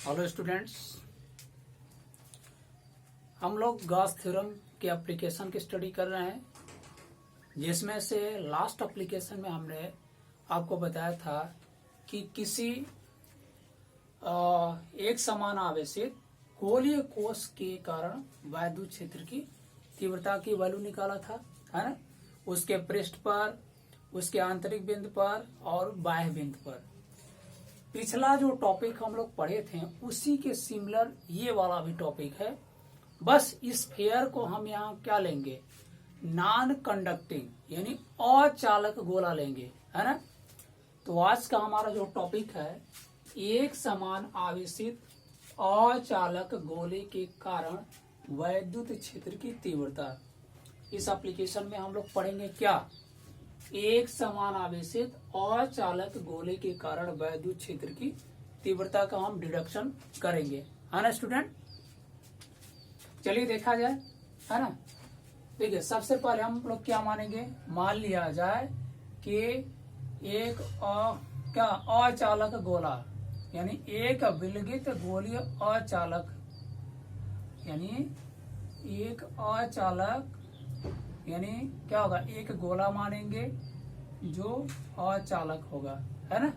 Hello students, हम लोग Gauss theorem के एप्लीकेशन की स्टडी कर रहे हैं, जिसमें से लास्ट एप्लीकेशन में हमने आपको बताया था कि किसी एक समान आवेशित गोलीय कोश के कारण वैद्युत क्षेत्र की तीव्रता की वैल्यू निकाला था, है ना। उसके पृष्ठ पर, उसके आंतरिक बिंदु पर और बाह्य बिंदु पर। पिछला जो टॉपिक हम लोग पढ़े थे उसी के सिमिलर ये वाला भी टॉपिक है। बस इस फेयर को हम यहाँ क्या लेंगे, नॉन कंडक्टिंग यानी अचालक गोला लेंगे, है ना। तो आज का हमारा जो टॉपिक है, एक समान आवेशित अचालक गोले के कारण वैद्युत क्षेत्र की तीव्रता। इस एप्लीकेशन में हम लोग पढ़ेंगे क्या, एक समान आवेशित अचालक गोले के कारण वैद्युत क्षेत्र की तीव्रता का हम डिडक्शन करेंगे, है ना स्टूडेंट। चलिए देखा जाए, है ना। देखिए सबसे पहले हम लोग क्या मानेंगे, मान लिया जाए कि एक अचालक गोला यानी एक विलगित गोलीय अचालक, यानी एक अचालक यानी क्या होगा, एक गोला मानेंगे जो अचालक होगा, है ना।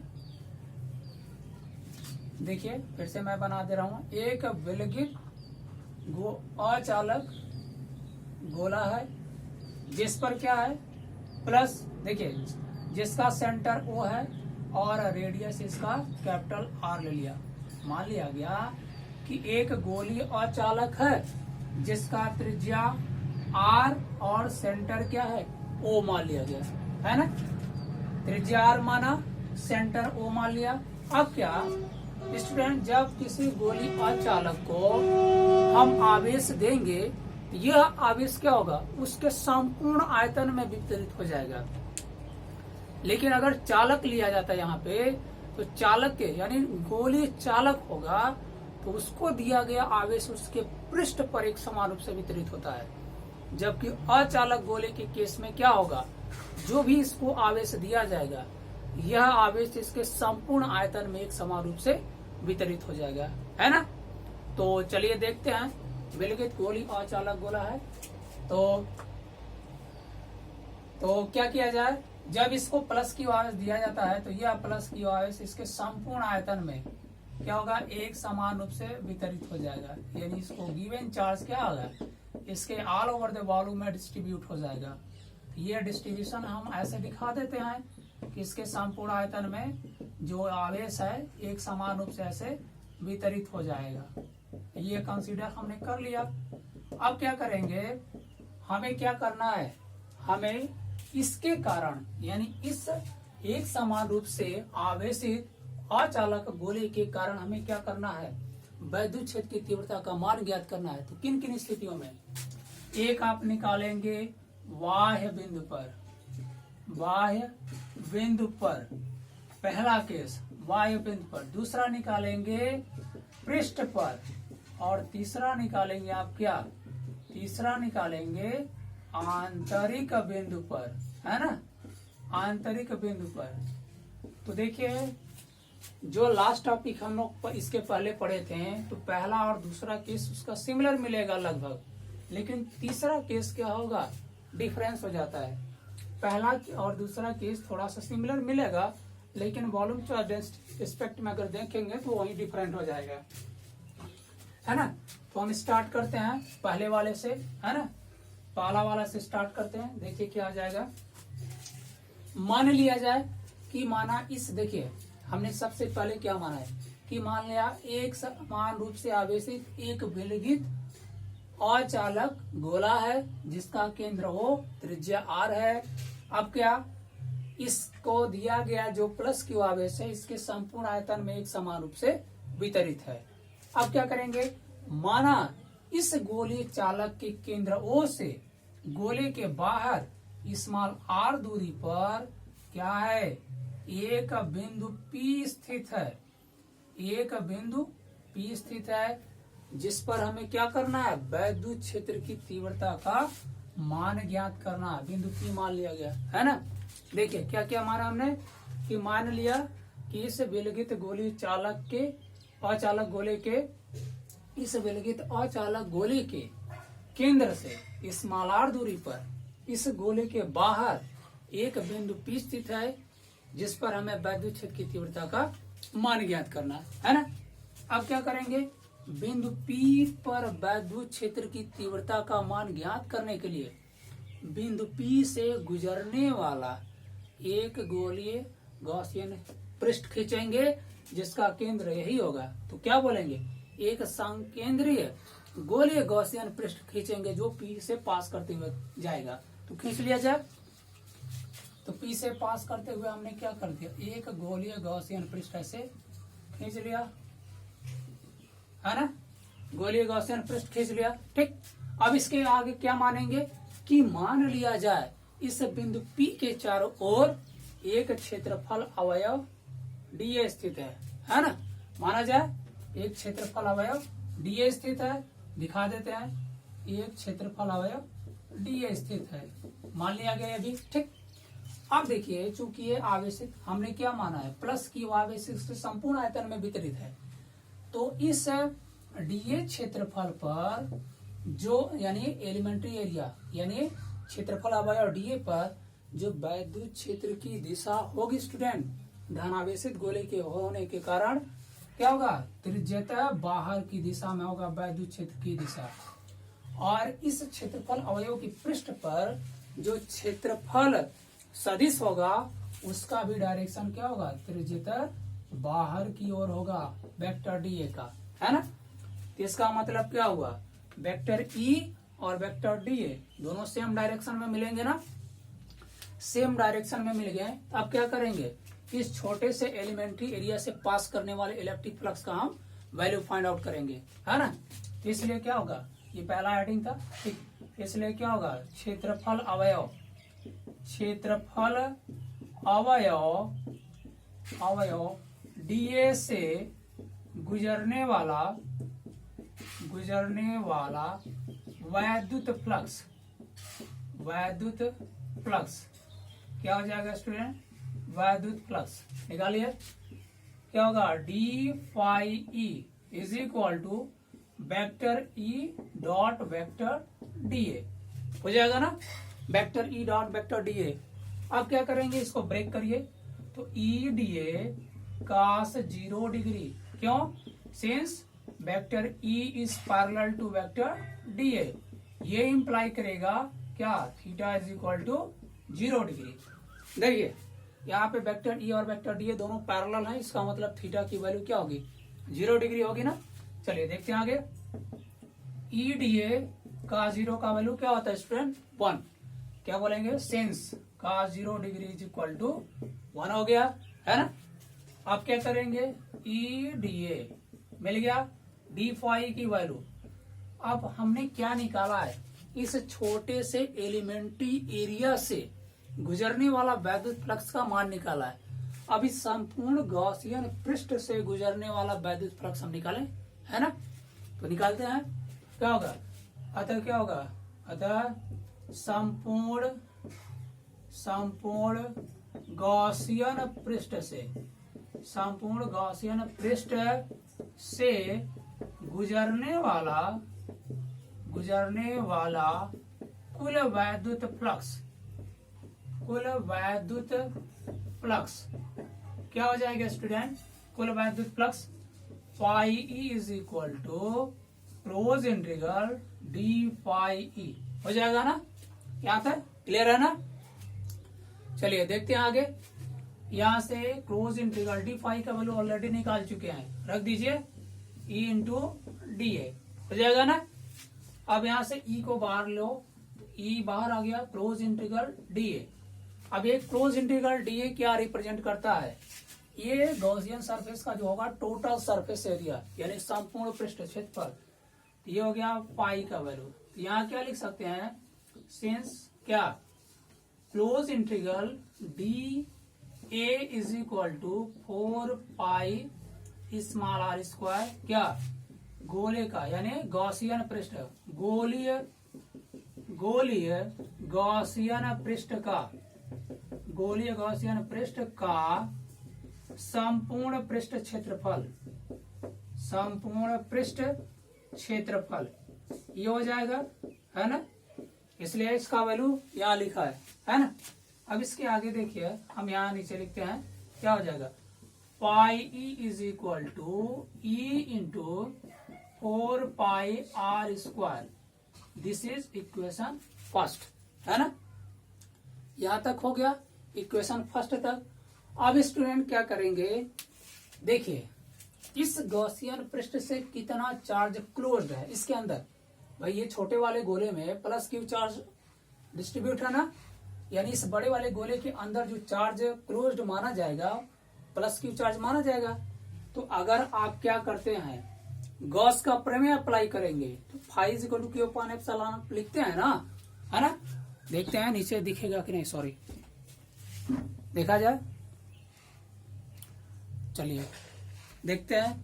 देखिए फिर से मैं बना दे रहा हूं, एक विलगित अचालक गोला है जिस पर क्या है प्लस, देखिए जिसका सेंटर O है और रेडियस इसका कैपिटल R ले लिया। मान लिया गया कि एक गोलीय अचालक है जिसका त्रिज्या R और सेंटर क्या है O मान लिया गया, है ना। त्रिज्या R माना, सेंटर O मान लिया। अब क्या स्टूडेंट, जब किसी गोली अचालक को हम आवेश देंगे, यह आवेश क्या होगा, उसके संपूर्ण आयतन में वितरित हो जाएगा। लेकिन अगर चालक लिया जाता है यहाँ पे, तो चालक के यानी गोली चालक होगा तो उसको दिया गया आवेश उसके पृष्ठ पर एक समान रूप से वितरित होता है। जबकि अचालक गोले के केस में क्या होगा, जो भी इसको आवेश दिया जाएगा यह आवेश इसके संपूर्ण आयतन में एक समान रूप से वितरित हो जाएगा, है ना। तो चलिए देखते हैं, विलगित गोली अचालक गोला है तो क्या किया जाए, जब इसको प्लस की आवेश दिया जाता है तो यह प्लस की आवेश इसके संपूर्ण आयतन में क्या होगा, एक समान रूप से वितरित हो जाएगा। यानी इसको गिवन चार्ज क्या होगा, इसके ऑल ओवर द वॉल्यूम में डिस्ट्रीब्यूट हो जाएगा। ये डिस्ट्रीब्यूशन हम ऐसे दिखा देते हैं कि इसके संपूर्ण आयतन में जो आवेश है एक समान रूप से ऐसे वितरित हो जाएगा। ये कंसीडर हमने कर लिया। अब क्या करेंगे, हमें क्या करना है, हमें इसके कारण यानी इस एक समान रूप से आवेशित अचालक गोले के कारण हमें क्या करना है, वैद्युत क्षेत्र की तीव्रता का मान ज्ञात करना है। तो किन किन स्थितियों में, एक आप निकालेंगे बाह्य बिंदु पर, बाह्य बिंदु पर पहला केस बाह्य बिंदु पर, दूसरा निकालेंगे पृष्ठ पर और तीसरा निकालेंगे आप क्या, तीसरा निकालेंगे आंतरिक बिंदु पर, है ना, आंतरिक बिंदु पर। तो देखिए जो लास्ट टॉपिक हम लोग इसके पहले पढ़े थे, तो पहला और दूसरा केस उसका सिमिलर मिलेगा लगभग, लेकिन तीसरा केस क्या होगा, डिफरेंस हो जाता है। पहला और दूसरा केस थोड़ा सा सिमिलर मिलेगा, लेकिन वॉल्यूम एस्पेक्ट में अगर देखेंगे तो वही डिफरेंट हो जाएगा, है ना। तो हम स्टार्ट करते हैं पहले वाले से, है ना, पहला वाला से स्टार्ट करते हैं। देखिए क्या आ जाएगा, मान लिया जाए कि माना इस, देखिए हमने सबसे पहले क्या माना है कि मान लिया एक समान रूप से आवेशित एक विलगित अचालक गोला है जिसका केंद्र O, त्रिज्या R है। अब क्या, इसको दिया गया जो प्लस क्यू आवेश है इसके संपूर्ण आयतन में एक समान रूप से वितरित है। अब क्या करेंगे, माना इस गोलीय चालक के केंद्र O से गोले के बाहर स्मॉल r दूरी पर क्या है, एक बिंदु P स्थित है, एक बिंदु P स्थित है जिस पर हमें क्या करना है, वैद्युत क्षेत्र की तीव्रता का मान ज्ञात करना है। बिंदु P मान लिया गया, है ना। देखिए क्या क्या माना हमने, कि मान लिया कि इस विलगित गोलीय चालक के अचालक गोले के इस विलगित अचालक गोले के केंद्र से स्मॉलर दूरी पर इस गोले के बाहर एक बिंदु P स्थित है, जिस पर हमें वैद्युत क्षेत्र की तीव्रता का मान ज्ञात करना है ना। अब क्या करेंगे, बिंदु P पर वैद्युत क्षेत्र की तीव्रता का मान ज्ञात करने के लिए बिंदु P से गुजरने वाला एक गोलीय गॉसियन पृष्ठ खींचेंगे, जिसका केंद्र यही होगा। तो क्या बोलेंगे, एक संकेंद्रीय गोलीय गॉसियन पृष्ठ खींचेंगे जो P से पास करते हुए जाएगा। तो खींच लिया जाए। तो P से पास करते हुए हमने क्या कर दिया, एक गोलीय गॉसियन पृष्ठ ऐसे खींच लिया, है ना। गोलीय गॉसियन पृष्ठ खींच लिया, ठीक। अब इसके आगे क्या मानेंगे कि मान लिया जाए इस बिंदु P के चारों ओर एक क्षेत्रफल अवयव dA स्थित है ना। माना जाए एक क्षेत्रफल अवयव dA स्थित है, दिखा देते हैं, एक क्षेत्रफल अवयव dA स्थित है, मान लिया गया अभी, ठीक। अब देखिए, चूंकि ये आवेशित हमने क्या माना है, प्लस की आवेशित से संपूर्ण आयतन में वितरित है, तो इस dA क्षेत्रफल पर जो यानी एलिमेंट्री एरिया यानी क्षेत्रफल अवयव dA पर जो वैद्युत क्षेत्र की दिशा होगी स्टूडेंट, धनावेशित गोले के होने के कारण क्या होगा, त्रिज्यता बाहर की दिशा में होगा वैद्युत क्षेत्र की दिशा। और इस क्षेत्रफल अवयव की पृष्ठ पर जो क्षेत्रफल सदिश होगा उसका भी डायरेक्शन क्या होगा, त्रिज्यता बाहर की ओर होगा वेक्टर dA का, है ना। तो इसका मतलब क्या हुआ, वेक्टर E और वेक्टर dA दोनों सेम डायरेक्शन में मिलेंगे ना, सेम डायरेक्शन में मिल गए। अब क्या करेंगे, इस छोटे से एलिमेंट्री एरिया से पास करने वाले इलेक्ट्रिक फ्लक्स का हम वैल्यू फाइंड आउट करेंगे, है ना। इसलिए क्या होगा, ये पहला हेडिंग था, ठीक। इसलिए क्या होगा, क्षेत्रफल अवयव dA से गुजरने वाला वैद्युत फ्लक्स क्या हो जाएगा स्टूडेंट, वैद्युत फ्लक्स निकालिए। क्या होगा, d phi E is equal to vector E dot vector dA हो जाएगा ना, vector E dot vector dA। अब क्या करेंगे, इसको ब्रेक करिए, तो E dA cos 0 डिग्री, क्यों, since vector E is parallel to vector dA, ये इंप्लाई करेगा क्या, theta is equal to 0 degree. देखिए यहाँ पे वेक्टर E और वेक्टर dA दोनों पैरेलल हैं, इसका मतलब थीटा की वैल्यू क्या होगी, 0 डिग्री होगी ना। चलिए देखते हैं आगे, E dA का 0 का वैल्यू क्या होता है स्टूडेंट, 1। क्या बोलेंगे, सिंस का 0 डिग्री इज इक्वल टू 1 हो गया, है ना। अब क्या करेंगे, E dA मिल गया, d फाई की वैल्यू। अब हमने क्या निकाला है, इस छोटे से एलिमेंट्री एरिया से गुजरने वाला वैद्युत फ्लक्स का मान निकाला है। अब इस संपूर्ण गॉसियन पृष्ठ से गुजरने वाला वैद्युत फ्लक्स हम निकालें, है ना। तो निकालते हैं, क्या होगा, अतः क्या होगा, अतः संपूर्ण गॉसियन पृष्ठ से गुजरने वाला कुल वैद्युत फ्लक्स क्या हो जाएगा स्टूडेंट, कुल वैद्युत flux phi E is equal to close integral d phi E हो जाएगा ना, यहाँ तक क्लियर है ना। चलिए देखते हैं आगे, यहाँ से क्लोज इंटीग्रल d फाई का वैल्यू ऑलरेडी निकाल चुके हैं, रख दीजिए, E इंटू dA हो जाएगा ना। अब यहाँ से E को बाहर लो, E बाहर आ गया, क्लोज इंटीग्रल dA। अब ये क्लोज इंटीग्रल dA क्या रिप्रेजेंट करता है, ये गॉसियन सरफेस का जो होगा टोटल सरफेस एरिया यानी संपूर्ण पृष्ठ क्षेत्रफल, ये हो गया पाई का वैल्यू। यहाँ क्या लिख सकते हैं, सिंस क्या, close integral dA is equal to 4 pi small r square, क्या, गोले का यानी गॉसियन पृष्ठ, गोलीय गॉसियन पृष्ठ का संपूर्ण पृष्ठ क्षेत्रफल संपूर्ण पृष्ठ क्षेत्रफल ये हो जाएगा, है ना। इसलिए इसका वैल्यू यहाँ लिखा है ना। अब इसके आगे देखिए, हम यहाँ नीचे लिखते हैं, क्या हो जाएगा, phi E is equal to E into 4 pi are square. This is equation first, है ना। यहां तक हो गया इक्वेशन फर्स्ट तक। अब स्टूडेंट क्या करेंगे, देखिए इस गॉसियन पृष्ठ से कितना चार्ज क्लोज्ड है इसके अंदर। भाई ये छोटे वाले गोले में प्लस क्यू चार्ज डिस्ट्रीब्यूट है ना, यानी इस बड़े वाले गोले के अंदर जो चार्ज क्लोज्ड माना जाएगा प्लस क्यू चार्ज माना जाएगा। तो अगर आप क्या करते हैं, गॉस का प्रमेय अप्लाई करेंगे तो phi is equal to Q upon epsilon लिखते हैं ना, है ना। देखते हैं नीचे दिखेगा कि नहीं, सॉरी देखा जाए, चलिए देखते हैं।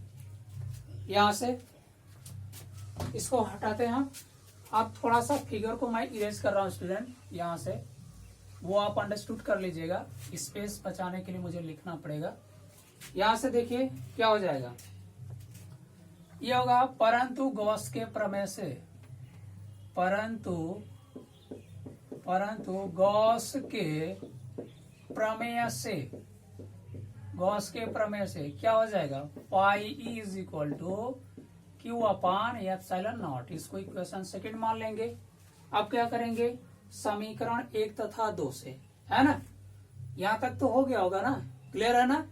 यहां से इसको हटाते हैं हम। अब थोड़ा सा फिगर को मैं इरेज कर रहा हूं स्टूडेंट, यहां से वो आप अंडरस्टूड कर लीजिएगा। स्पेस बचाने के लिए मुझे लिखना पड़ेगा। यहां से देखिए क्या हो जाएगा, ये होगा परंतु गॉस के प्रमेय से, परंतु गॉस के प्रमेय से, गॉस के प्रमेय से क्या हो जाएगा, phi E is equal to Q upon epsilon naught. इसको इक्वेशन सेकंड मान लेंगे। अब क्या करेंगे, समीकरण 1 तथा 2 से, है ना। यहां तक तो हो गया होगा ना, क्लियर है ना।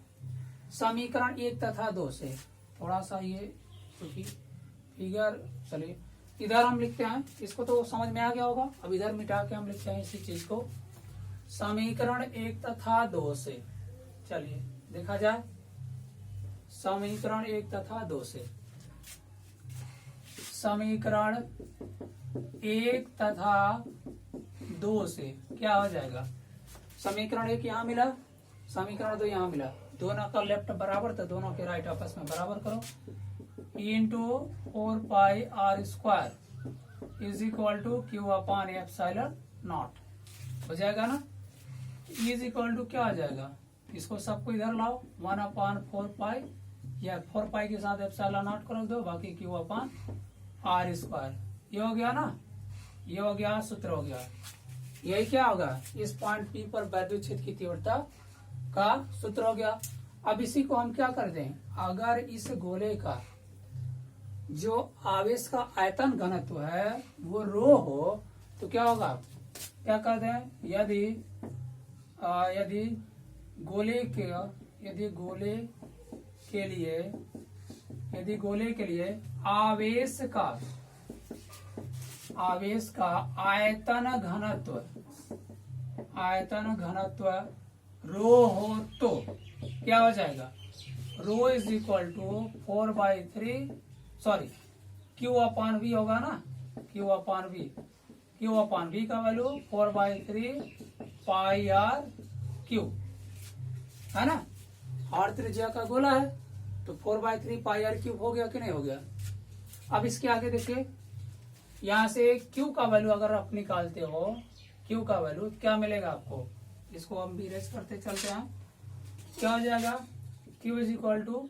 समीकरण 1 तथा 2 से थोड़ा सा ये क्योंकि फिगर, चलिए इधर हम लिखते हैं, इसको तो समझ में आ गया होगा। अब इधर मिटा के हम लिखते हैं इसी चीज को, समीकरण 1 तथा 2 से। चलिए देखा जाए, समीकरण 1 तथा 2 से, समीकरण 1 तथा 2 से क्या हो जाएगा, समीकरण 1 यहाँ मिला, समीकरण 2 यहाँ मिला, दोनों का लेफ्ट बराबर था, दोनों के राइट आपस में बराबर करो। Into 4 pi are square is equal to Q upon epsilon nought हो जाएगा ना। इज इक्वल टू क्या हो जाएगा, इसको सबको इधर लाओ, 1 अपान 4 पाई, या 4 पाई के साथ एप्सिलॉन नॉट कर दो, बाकी क्यू अपान आर स्क्वायर। ये हो गया ना, ये हो गया, सूत्र हो गया। यही क्या होगा, इस पॉइंट पी पर वैद्युत क्षेत्र की तीव्रता का सूत्र हो गया। अब इसी को हम क्या कर दें, अगर इस गोले का जो आवेश का आयतन घनत्व है वो रो हो तो क्या होगा, क्या कर दें, यदि गोले के लिए आवेश का आयतन घनत्व रो हो तो क्या हो जाएगा, rho is equal to 4/3, sorry Q upon V होगा ना, क्यू अपान वी का वैल्यू 4/3 पाई आर क्यू, है ना। और त्रिज्या का गोला है तो 4/3 पाई आर क्यूब हो गया कि नहीं हो गया। अब इसके आगे देखिए, यहां से क्यू का वैल्यू अगर आप निकालते हो, क्यू का वैल्यू क्या मिलेगा आपको, इसको हम भी रेस करते चलते हैं। क्या हो जाएगा, Q is equal to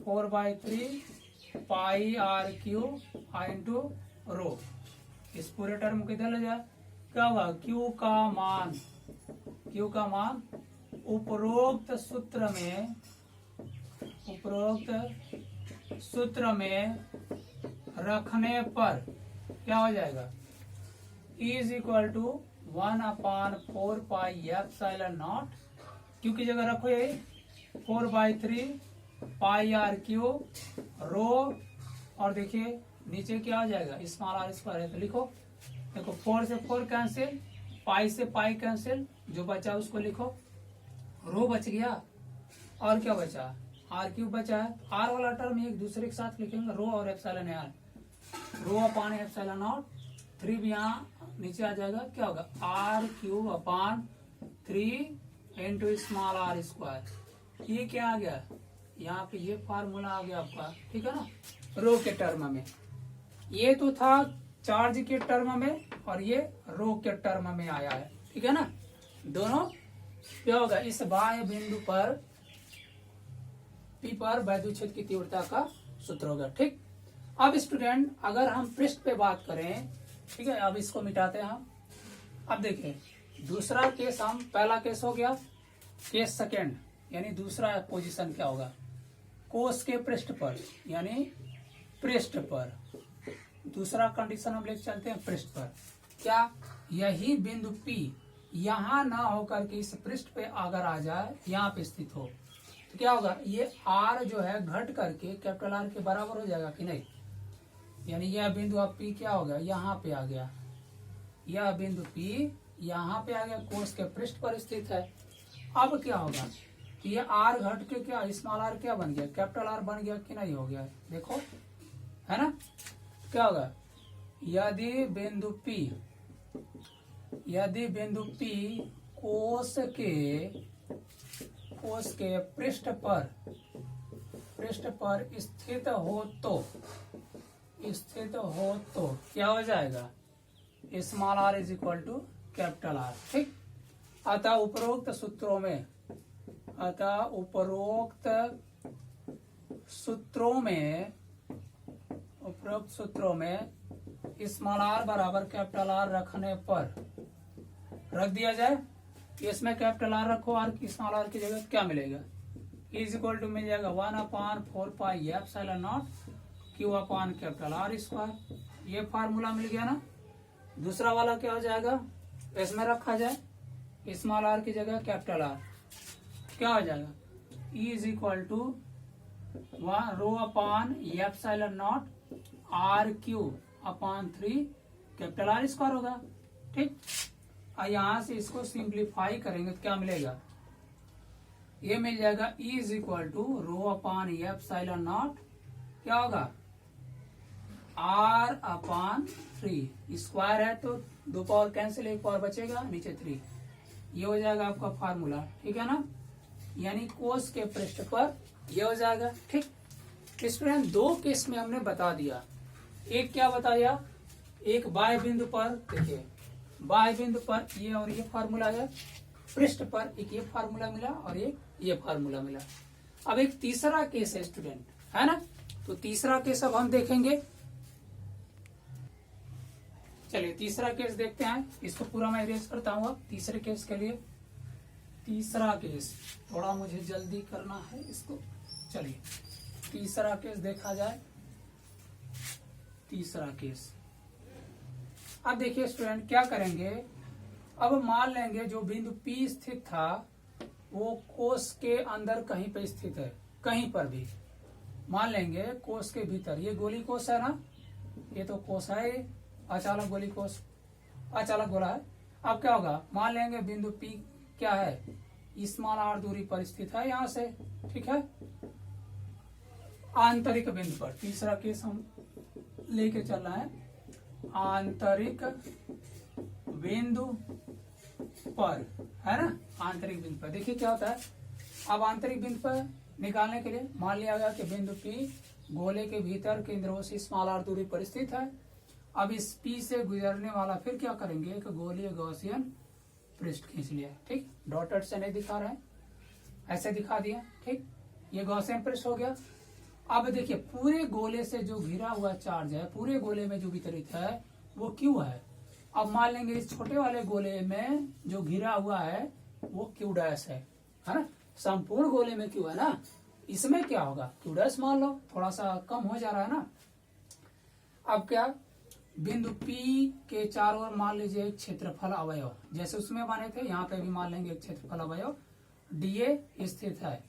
4/3 pi are Q into rho. इस पूरे टर्म को इधर ले जाए, क्या होगा, क्यू का मान उपरोक्त सूत्र में रखने पर क्या हो जाएगा, is equal to 1/4 pi epsilon nought, Q की जगह रखो ये 4/3 पाई आर क्यू रो, और देखिए नीचे क्या हो जाएगा, स्मॉल आर स्क्वायर है तो लिखो, देखो 4 से 4 कैंसिल, पाई से पाई कैंसिल, जो बचा उसको लिखो, रो बच गया, और क्या बचा, आर क्यूब बचा है। आर वाला टर्म एक दूसरे के साथ लिखेंगे, रो और epsilon r, rho upon epsilon nought, 3 भी यहाँ नीचे आ जाएगा, क्या होगा, r cube upon 3 into small r square. ये क्या आ गया, यहाँ पे ये फार्मूला आ गया आपका, ठीक है ना, रो के टर्म में। ये तो था चार्ज के टर्म में और ये रो के टर्म में आया है, ठीक है ना। दोनों क्या होगा, इस बाह्य बिंदु पर पी पर वैद्युत क्षेत्र की तीव्रता का सूत्र हो गया। ठीक, अब स्टूडेंट अगर हम पृष्ठ पे बात करें, ठीक है, अब इसको मिटाते हैं हम। अब देखिए दूसरा केस, हम पहला केस हो गया, केस सेकेंड यानी दूसरा पोजीशन क्या होगा, कोष के पृष्ठ पर यानी पृष्ठ पर। दूसरा कंडीशन हम लेके चलते हैं पृष्ठ पर। क्या यही बिंदु P यहां ना होकर के इस पृष्ठ पे अगर आ जाए, यहाँ पे स्थित हो, तो क्या होगा, ये R जो है घट करके कैपिटल R के बराबर हो जाएगा कि नहीं। यानी यह बिंदु अब P क्या हो गया, यहाँ पे आ गया, यह बिंदु P यहाँ पे आ गया, कोष के पृष्ठ पर स्थित है। अब क्या होगा कि ये R घट के क्या स्मॉल r क्या बन गया, कैपिटल R बन गया कि नहीं हो गया, देखो है ना। क्या होगा, यदि बिंदु P कोष के पृष्ठ पर स्थित हो तो क्या हो जाएगा, small r is equal to capital R। ठीक, अतः उपरोक्त सूत्रों में स्मॉल r बराबर कैपिटल R रखने पर, रख दिया जाए, इसमें कैपिटल R रखो, r की स्मॉल r की जगह क्या मिलेगा, इज इक्वल टू मिल जाएगा 1/4 pi epsilon not Q upon capital R square. ये फार्मूला मिल गया ना। दूसरा वाला क्या हो जाएगा, इसमें रखा जाए स्मॉल r की जगह कैपिटल R, क्या हो जाएगा, is equal to rho upon epsilon nought RQ upon 3 capital R square होगा। ठीक, और यहां से इसको सिंप्लीफाई करेंगे तो क्या मिलेगा, ये मिल जाएगा is equal to rho upon epsilon nought क्या होगा, R अपॉन 3 स्क्वायर है तो 2 पावर कैंसिल, 1 पावर बचेगा, नीचे 3, ये हो जाएगा आपका फार्मूला। ठीक है ना, यानी कोष के पृष्ठ पर ये हो जाएगा। ठीक, स्टूडेंट दो केस में हमने बता दिया, एक क्या बताया, एक बाह्य बिंदु पर, देखिए बाह्य बिंदु पर ये और ये फार्मूला है, पृष्ठ पर एक ये फार्मूला मिला और एक ये फार्मूला मिला। अब एक तीसरा केस है स्टूडेंट, है ना, तो तीसरा केस अब हम देखेंगे। चलिए तीसरा केस देखते हैं, इसको पूरा मैं इरेज करता हूँ अब तीसरे केस के लिए। तीसरा केस थोड़ा मुझे जल्दी करना है इसको। चलिए तीसरा केस देखा जाए। तीसरा केस, अब देखिए स्टूडेंट क्या करेंगे, अब मान लेंगे जो बिंदु P स्थित था वो कोष के अंदर कहीं पे स्थित है, कहीं पर भी मान लेंगे कोष के भीतर, ये गोली कोष है ना, ये तो कोष है, अचालक गोली कोष, अचालक गोला है। अब क्या होगा, मान लेंगे बिंदु P क्या है, स्मॉल r दूरी पर स्थित है यहाँ से। ठीक है, आंतरिक बिंदु पर, तीसरा केस हम लेके चल रहे हैं, आंतरिक बिंदु पर, है ना, आंतरिक बिंदु पर। देखिए क्या होता है, अब आंतरिक बिंदु पर निकालने के लिए मान लिया गया कि बिंदु P गोले के भीतर केंद्रों से स्मॉल r दूरी पर स्थित है। अब इस P से गुजरने वाला फिर क्या करेंगे, एक गोलीय गॉसियन पृष्ठ खींच लिया। ठीक, डॉटेड से नहीं दिखा रहे हैं, ऐसे दिखा दिया। ठीक, ये गॉसियन पृष्ठ हो गया। अब देखिए पूरे गोले से जो घिरा हुआ चार्ज है, पूरे गोले में जो वितरित है वो Q है। अब मान लेंगे इस छोटे वाले गोले में जो घिरा हुआ है वो Q डैश है ना, संपूर्ण गोले में Q है ना, इसमें क्या होगा, Q डैश मान लो, थोड़ा सा कम हो जा रहा है ना। अब क्या, बिंदु P के चारों ओर मान लीजिए एक क्षेत्रफल अवयव, जैसे उसमें माने थे यहाँ पे भी मान लेंगे एक क्षेत्रफल अवयव dA स्थित है।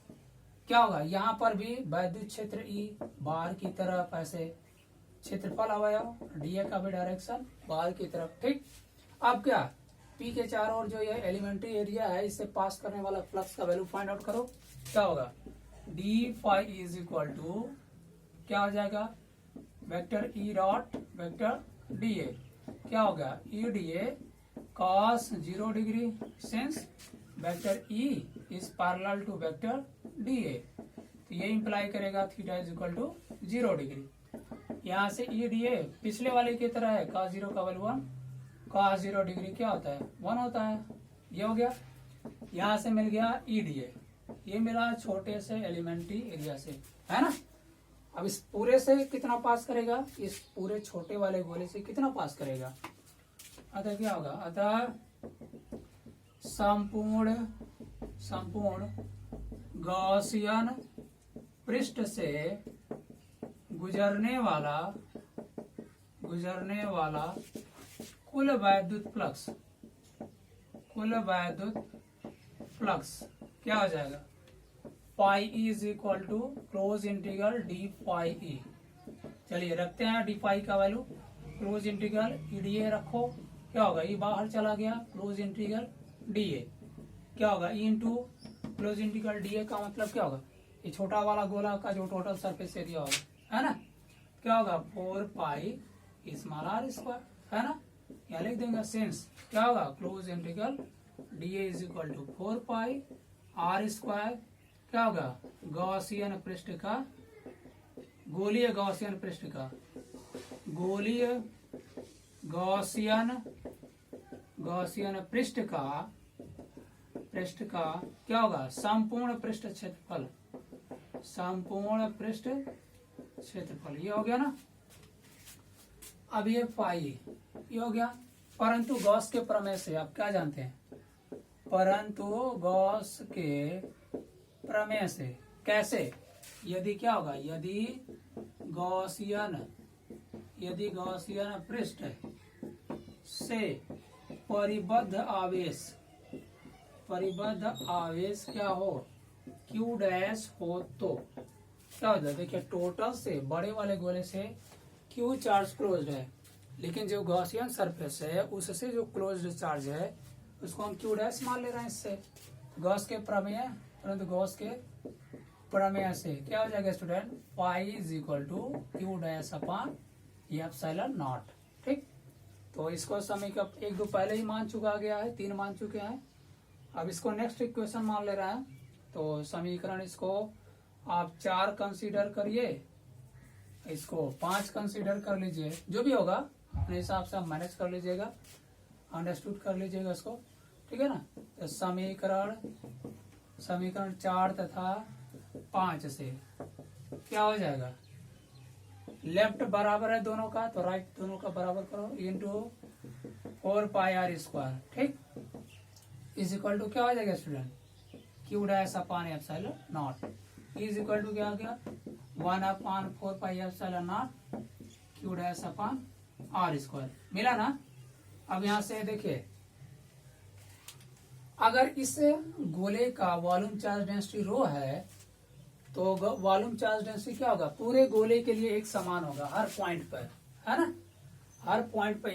क्या होगा, यहाँ पर भी वैद्युत क्षेत्र E बाहर की तरफ, ऐसे क्षेत्रफल अवयव dA का भी डायरेक्शन बाहर की तरफ। ठीक, अब क्या, P के चारों ओर जो ये एलिमेंट्री एरिया है, इससे पास करने वाला फ्लक्स का वैल्यू फाइंड आउट करो। क्या होगा, d phi is equal to क्या हो जाएगा, vector E dot vector dA, क्या होगा, E dA cos 0 degree, since vector E is parallel to vector dA, तो ये इंप्लाई करेगा theta is equal to 0 degree. यहाँ से E dA पिछले वाले की तरह है, cos 0 का वैल्यू 1, cos 0 डिग्री क्या होता है, 1 होता है। ये हो गया, यहाँ से मिल गया E dA, ये मिला छोटे से एलिमेंट्री एरिया से, है ना। अब इस पूरे से कितना पास करेगा, इस पूरे छोटे वाले गोले से कितना पास करेगा, अतः क्या होगा, अतः संपूर्ण गॉसियन पृष्ठ से गुजरने वाला कुल वैद्युत फ्लक्स क्या हो जाएगा, phi E is equal to close integral D phi E. चलिए रखते हैं डी पाई का वैल्यू, क्लोज इंटीग्रल ईडीए रखो, क्या होगा, ये बाहर चला गया, क्लोज इंटीग्रल डीए क्या होगा, E into close integral DA का मतलब क्या होगा, ये छोटा वाला गोला का जो टोटल सरफेस एरिया होगा, है ना, क्या होगा 4 पाई स्मॉल आर स्क्वायर, है ना, यहाँ लिख देंगे सिंस क्या होगा, close integral d A is equal to 4 pi are square, क्या होगा, गॉसियन पृष्ठ का, गोलीय गॉसियन पृष्ठ का, गोलीय गॉसियन पृष्ठ का क्या होगा, संपूर्ण पृष्ठ क्षेत्रफल, ये हो गया ना। अब ये पाई ये हो गया, परंतु गॉस के प्रमेय से आप क्या जानते हैं, परंतु गॉस के प्रमेय से कैसे, यदि क्या होगा, यदि गॉसियन पृष्ठ से परिबद्ध आवेश क्या हो, क्यू डैश हो, तो क्या होता है, देखिए टोटल से बड़े वाले गोले से क्यू चार्ज क्लोज्ड है, लेकिन जो गॉसियन सरफेस है उससे जो क्लोज्ड चार्ज है उसको हम क्यू डैश मान ले रहे हैं, इससे गॉस के प्रमेय, परंतु गॉस के प्रमेय से क्या हो जाएगा student, pi is equal to Q dash upon epsilon nought, ठीक। तो इसको समीकरण 1 2 पहले ही मान चुका गया है, 3 मान चुके हैं, अब इसको नेक्स्ट इक्वेशन मान ले रहे हैं, तो समीकरण इसको आप 4 कंसीडर करिए, इसको 5 कंसीडर कर लीजिए, जो भी होगा अपने हिसाब से आप मैनेज कर लीजिएगा, अंडरस्टूड कर लीजिएगा इसको, ठीक है ना। तो समीकरण 4 तथा 5 से क्या हो जाएगा, लेफ्ट बराबर है दोनों का, तो राइट दोनों का बराबर करो, इंटू 4 पाई आर स्क्वायर, ठीक, इज इक्वल टू क्या हो जाएगा student, Q dash upon epsilon nought, is equal to क्या हो गया 1 upon 4 pi epsilon nought Q dash upon r square, मिला ना। अब यहां से देखिए, अगर इस गोले का वॉल्यूम चार्ज डेंसिटी रो है, तो वॉल्यूम चार्ज डेंसिटी क्या होगा, पूरे गोले के लिए एक समान होगा हर पॉइंट पर, है ना, हर पॉइंट पर